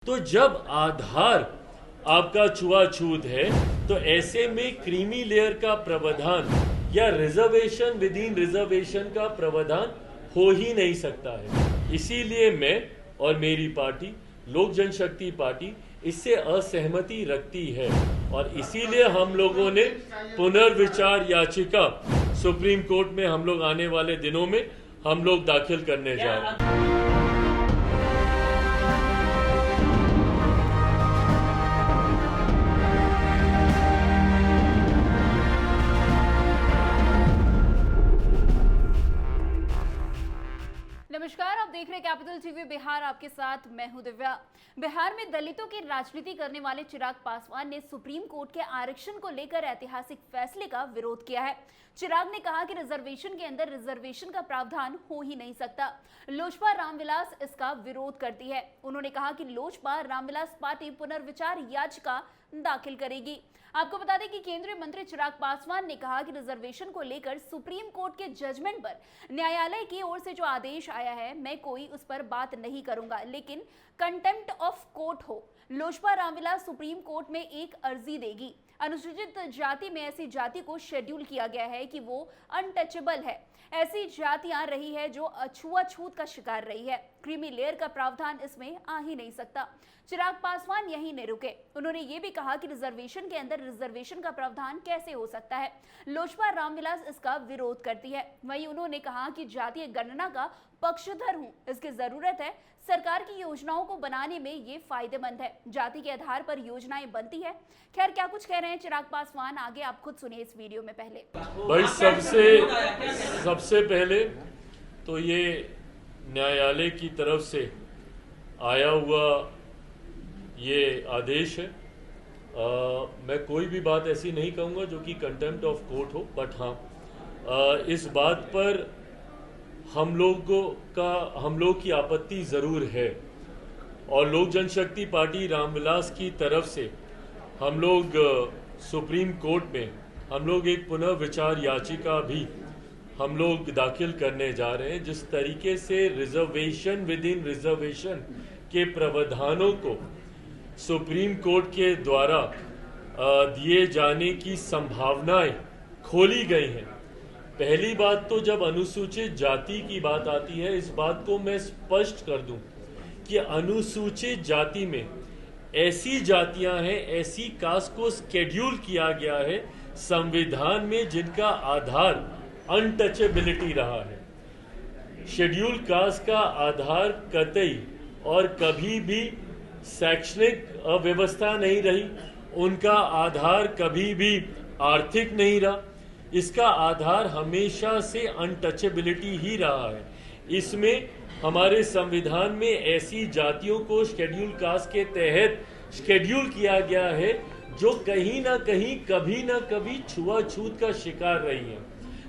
तो जब आधार आपका छुआछूत है तो ऐसे में क्रीमी लेयर का प्रावधान या रिजर्वेशन विद इन रिजर्वेशन का प्रावधान हो ही नहीं सकता है। इसीलिए मैं और मेरी पार्टी लोक जनशक्ति पार्टी इससे असहमति रखती है और इसीलिए हम लोगों ने पुनर्विचार याचिका सुप्रीम कोर्ट में हम लोग आने वाले दिनों में हम लोग दाखिल करने जा रहे हैं। नमस्कार, आप देख रहे हैं कैपिटल टीवी बिहार। आपके साथ मैं हूं दिव्या। बिहार में दलितों की राजनीति करने वाले चिराग पासवान ने सुप्रीम कोर्ट के आरक्षण को लेकर ऐतिहासिक फैसले का विरोध किया है। चिराग ने कहा कि रिजर्वेशन के अंदर रिजर्वेशन का प्रावधान हो ही नहीं सकता। लोजपा रामविलास इसका विरोध करती है। उन्होंने कहा कि लोजपा रामविलास पार्टी पुनर्विचार याचिका दाखिल करेगी। आपको बता दें कि केंद्रीय मंत्री चिराग पासवान ने कहा कि रिजर्वेशन को लेकर सुप्रीम कोर्ट के जजमेंट पर न्यायालय की ओर से जो आदेश आया है, मैं कोई उस पर बात नहीं करूंगा, लेकिन कंटेम्प्ट ऑफ कोर्ट हो। लोजपा रामविलास सुप्रीम कोर्ट में एक अर्जी देगी। अनुसूचित जाति में ऐसी जाति को शेड्यूल किया गया है कि वो अनटचेबल है। ऐसी जातियां रही है जो छुआछूत का शिकार रही है। क्रीमी लेयर का प्रावधान इसमें आ ही नहीं सकता। चिराग पासवान यहीं नहीं रुके। उन्होंने ये भी कहा कि रिजर्वेशन के अंदर रिजर्वेशन का प्रावधान कैसे हो सकता है। लोजपा रामविलास इसका विरोध करती है। वहीं उन्होंने कहा कि जातीय गणना का पक्षधर हूं, इसकी जरूरत है। सरकार की योजनाओं को बनाने में ये फायदेमंद है। जाति के आधार पर योजनाएं बनती है। खैर, क्या कुछ कह रहे हैं चिराग पासवान, आगे आप खुद सुनिए इस वीडियो में। पहले भाई सबसे पहले तो ये न्यायालय की तरफ से आया हुआ ये आदेश है। मैं कोई भी बात ऐसी नहीं कहूँगा जो कि कंटेम्प्ट ऑफ कोर्ट हो, बट हाँ इस बात पर हम लोग की आपत्ति ज़रूर है और लोक जनशक्ति पार्टी रामविलास की तरफ से हम लोग सुप्रीम कोर्ट में हम लोग एक पुनर्विचार याचिका भी हम लोग दाखिल करने जा रहे हैं। जिस तरीके से रिजर्वेशन विद इन रिजर्वेशन के प्रावधानों को सुप्रीम कोर्ट के द्वारा दिए जाने की संभावनाएं खोली गई हैं। पहली बात तो जब अनुसूचित जाति की बात आती है, इस बात को मैं स्पष्ट कर दूं कि अनुसूचित जाति में ऐसी जातियां हैं, ऐसी कास्ट को शेड्यूल किया गया है संविधान में जिनका आधार अनटचेबिलिटी रहा है। शेड्यूल कास्ट का आधार कतई और कभी भी शैक्षणिक व्यवस्था नहीं रही, उनका आधार कभी भी आर्थिक नहीं रहा, इसका आधार हमेशा से अनटचेबिलिटी ही रहा है। इसमें हमारे संविधान में ऐसी जातियों को शेड्यूल कास्ट के तहत शेड्यूल किया गया है जो कहीं ना कहीं कभी ना कभी छुआछूत का शिकार रही है।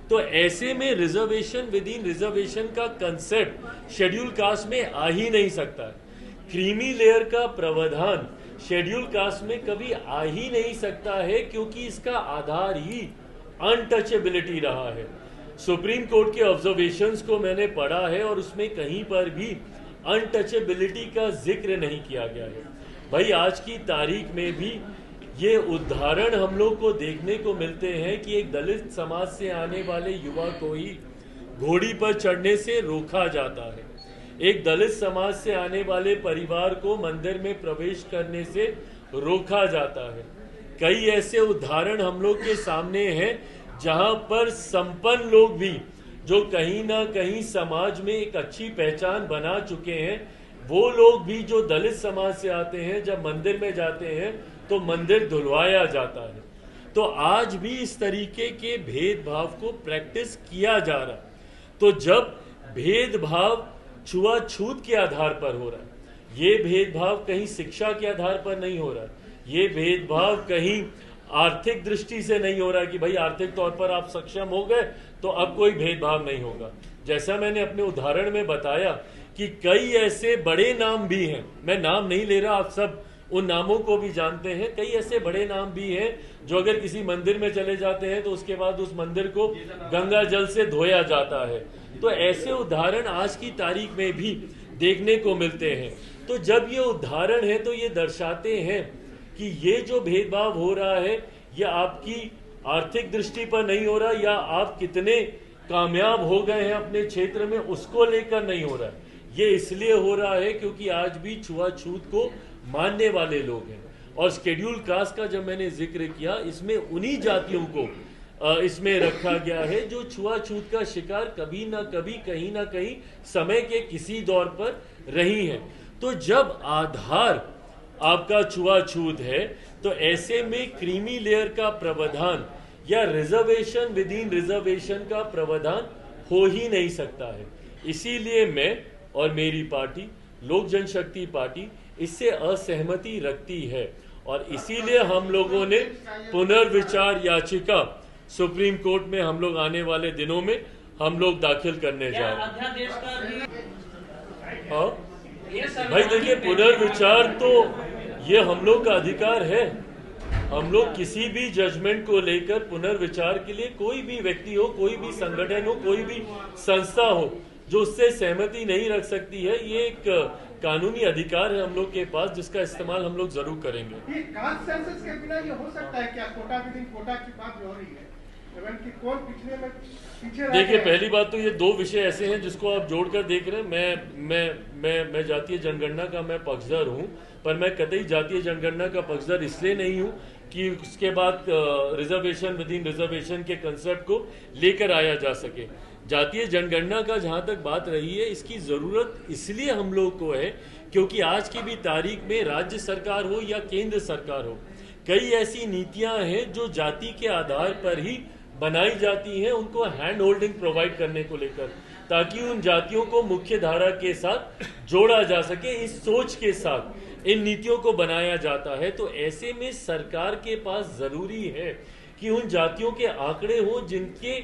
तो ऐसे में रिजर्वेशन विद इन रिजर्वेशन का कंसेप्ट शेड्यूल कास्ट में आ ही नहीं सकता है। क्रीमी लेयर का प्रावधान शेड्यूल कास्ट में कभी आ ही नहीं सकता है क्योंकि इसका आधार ही अनटचेबिलिटी रहा है। सुप्रीम कोर्ट के ऑब्जर्वेशंस को मैंने पढ़ा है और उसमें कहीं पर भी अनटचेबिलिटी का जिक्र नहीं किया गया है। भाई आज की तारीख में भी ये उदाहरण हम लोग को देखने को मिलते हैं कि एक दलित समाज से आने वाले युवा को ही घोड़ी पर चढ़ने से रोका जाता है। एक दलित समाज से आने वाले परिवार को मंदिर में प्रवेश करने से रोका जाता है। कई ऐसे उदाहरण हम लोग के सामने हैं जहां पर संपन्न लोग भी जो कहीं ना कहीं समाज में एक अच्छी पहचान बना चुके हैं, वो लोग भी जो दलित समाज से आते हैं, जब मंदिर में जाते हैं तो मंदिर धुलवाया जाता है। तो आज भी इस तरीके के भेदभाव को प्रैक्टिस किया जा रहा है। तो जब भेदभाव छुआछूत के आधार पर हो रहा है, ये भेदभाव कहीं शिक्षा के आधार पर नहीं हो रहा है, ये भेदभाव कहीं आर्थिक दृष्टि से नहीं हो रहा है कि भाई आर्थिक तौर पर आप सक्षम हो गए तो अब कोई भेदभाव नहीं होगा। जैसा मैंने अपने उदाहरण में बताया कि कई ऐसे बड़े नाम भी हैं, मैं नाम नहीं ले रहा, आप सब उन नामों को भी जानते हैं। कई ऐसे बड़े नाम भी हैं जो अगर किसी मंदिर में चले जाते हैं तो उसके बाद उस मंदिर को गंगा जल से धोया जाता है। तो ऐसे उदाहरण आज की तारीख में भी देखने को मिलते हैं। तो जब ये उदाहरण है तो ये दर्शाते हैं कि ये जो भेदभाव हो रहा है ये आपकी आर्थिक दृष्टि पर नहीं हो रहा, या आप कितने कामयाब हो गए हैं अपने क्षेत्र में उसको लेकर नहीं हो रहा है। ये इसलिए हो रहा है क्योंकि आज भी छुआछूत को मानने वाले लोग हैं। और शेड्यूल कास्ट का जब मैंने जिक्र किया, इसमें उन्हीं जातियों को इसमें रखा गया है जो छुआछूत का शिकार कभी ना कभी कहीं ना कहीं समय के किसी दौर पर रही हैं। तो जब आधार आपका छुआछूत है तो ऐसे में क्रीमी लेयर का प्रावधान या रिजर्वेशन विद इन रिजर्वेशन का प्रावधान हो ही नहीं सकता है। इसीलिए मैं और मेरी पार्टी लोक जनशक्ति पार्टी इससे असहमति रखती है और इसीलिए हम लोगों ने पुनर्विचार याचिका सुप्रीम कोर्ट में हम लोग आने वाले दिनों में हम लोग दाखिल करने जा रहे हैं। हाँ भाई देखिए, पुनर्विचार तो ये हम लोग का अधिकार है। हम लोग किसी भी जजमेंट को लेकर पुनर्विचार के लिए कोई भी व्यक्ति हो, कोई भी संगठन हो, कोई भी संस्था हो जो उससे सहमति नहीं रख सकती है, ये एक कानूनी अधिकार है हम लोग के पास जिसका इस्तेमाल हम लोग जरूर करेंगे। ये कास्ट सेंसस के बिना ये हो सकता है क्या? कोटा विद इन कोटा की बात जो हो रही है, कि कौन पिछले में पीछे देखिए, पहली बात तो ये दो विषय ऐसे हैं जिसको आप जोड़कर देख रहे हैं। मैं जातीय जनगणना का मैं पक्षधर हूँ, पर मैं कतई जातीय जनगणना का पक्षधर इसलिए नहीं हूँ कि उसके बाद रिजर्वेशन विद इन रिजर्वेशन के कंसेप्ट को लेकर आया जा सके। जातीय जनगणना का जहाँ तक बात रही है, इसकी ज़रूरत इसलिए हम लोग को है क्योंकि आज की भी तारीख में राज्य सरकार हो या केंद्र सरकार हो, कई ऐसी नीतियां हैं जो जाति के आधार पर ही बनाई जाती हैं, उनको हैंड होल्डिंग प्रोवाइड करने को लेकर, ताकि उन जातियों को मुख्य धारा के साथ जोड़ा जा सके। इस सोच के साथ इन नीतियों को बनाया जाता है। तो ऐसे में सरकार के पास जरूरी है कि उन जातियों के आंकड़े हों जिनके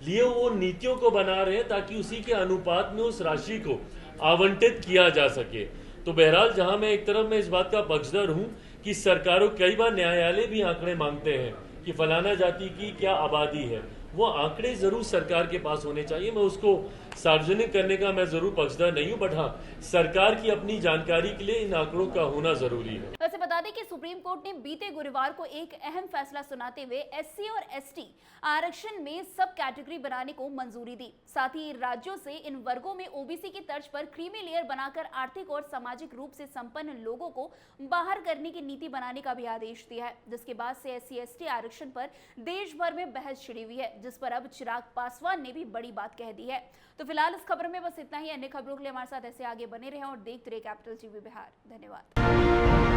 लिए वो नीतियों को बना रहे हैं, ताकि उसी के अनुपात में उस राशि को आवंटित किया जा सके। तो बहरहाल, जहां मैं एक तरफ मैं इस बात का पक्षधर हूं कि सरकारों, कई बार न्यायालय भी आंकड़े मांगते हैं कि फलाना जाति की क्या आबादी है, वो आंकड़े जरूर सरकार के पास होने चाहिए। मैं उसको सार्वजनिक करने का मैं जरूर पक्षधर नहीं हूं, बट हाँ, सरकार की अपनी जानकारी के लिए इन आंकड़ों का होना जरूरी है। वैसे बता दें कि सुप्रीम कोर्ट ने बीते गुरुवार को एक अहम फैसला सुनाते हुए एससी और एसटी आरक्षण में सब कैटेगरी बनाने को मंजूरी दी। साथ ही राज्यों से इन वर्गों में ओबीसी की तर्ज पर क्रीमी लेयर बनाकर आर्थिक और सामाजिक रूप से संपन्न लोगों को बाहर करने की नीति बनाने का भी आदेश दिया है, जिसके बाद से एससी एसटी आरक्षण पर देश भर में बहस छिड़ी हुई है, जिस पर अब चिराग पासवान ने भी बड़ी बात कह दी है। तो फिलहाल इस खबर में बस इतना ही। अन्य खबरों के लिए हमारे साथ ऐसे आगे बने रहें और देखते रहे कैपिटल टीवी बिहार। धन्यवाद।